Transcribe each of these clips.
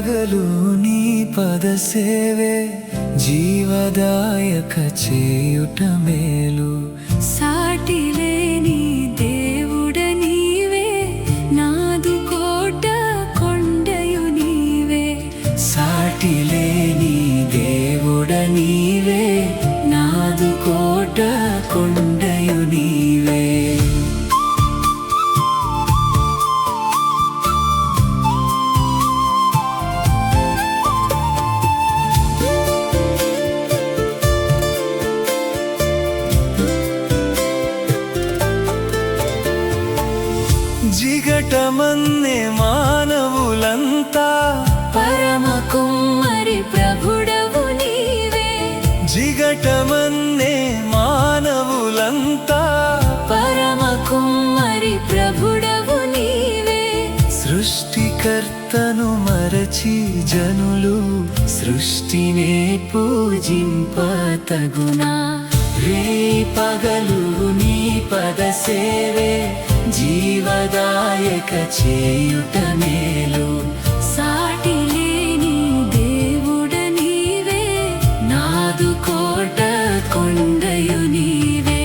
పగలు నీ పద సేవే జీవదాయక చేయుట మేలు. సాటి లేని దేవుడ నీవే, నాదు కోట కొండయు నీవే. సాటి లేని దేవుడ నీవే, నాదు కోట కొండయు నీవే. జిగటమన్నే మానవులంతా పరమ కుమ్మరి ప్రభుడవు నీవే. జిగటమన్నే మానవులంతా పరమ కుమ్మరి ప్రభుడవు నీవే. సృష్టికర్తను మరచి జనులు సృష్టినే పూజింపతగునా. రే పగలు నీ పద సేవే జీవదాయక చేయుట మేలు. సాటి లేని దేవుడ నీవే, నాదు కోట కొండయు నీవే.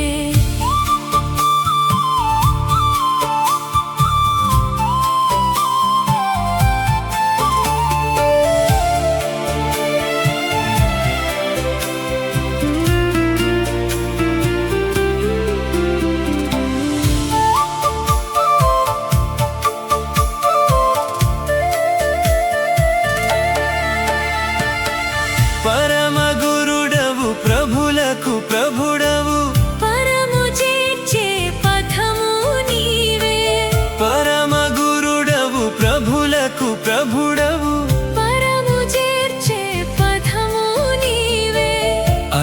పరమ గురుడవు ప్రభులకు ప్రభుడవు, పరము చేర్చే పథము నీవే. పరమ గురుడవు ప్రభులకు ప్రభుడవు, పరము చేర్చే పథము నీవే.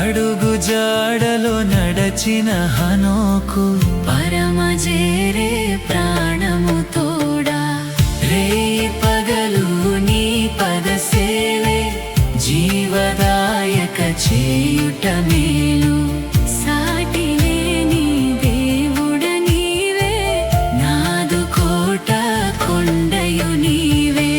అడుగు జాడలో నడచిన హనోకు పరమ జేరే ప్రాణము తోడా. రే పగలు నీ పద సేవే జీవదాయక చేయుట మేలు. సాటి లేని దేవుడ నీవే, నాదు కోట కొండయు నీవే.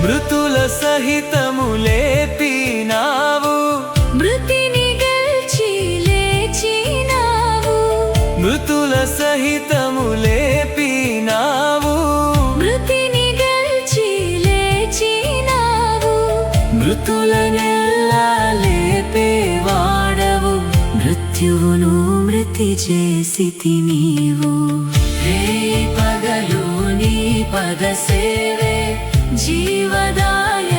మృతుల సహితము లేపినావు, మృతిని గెల్చి లేచినావు. మృతుల సహితము లేపినావు, మృతిని గెల్చి లేచినావు. మృతులనెల్లా లేపేవాడవు, మృత్యువును మృతి చేసితి నీవు. రే పగలు నీ పద సేవే జీవదాయ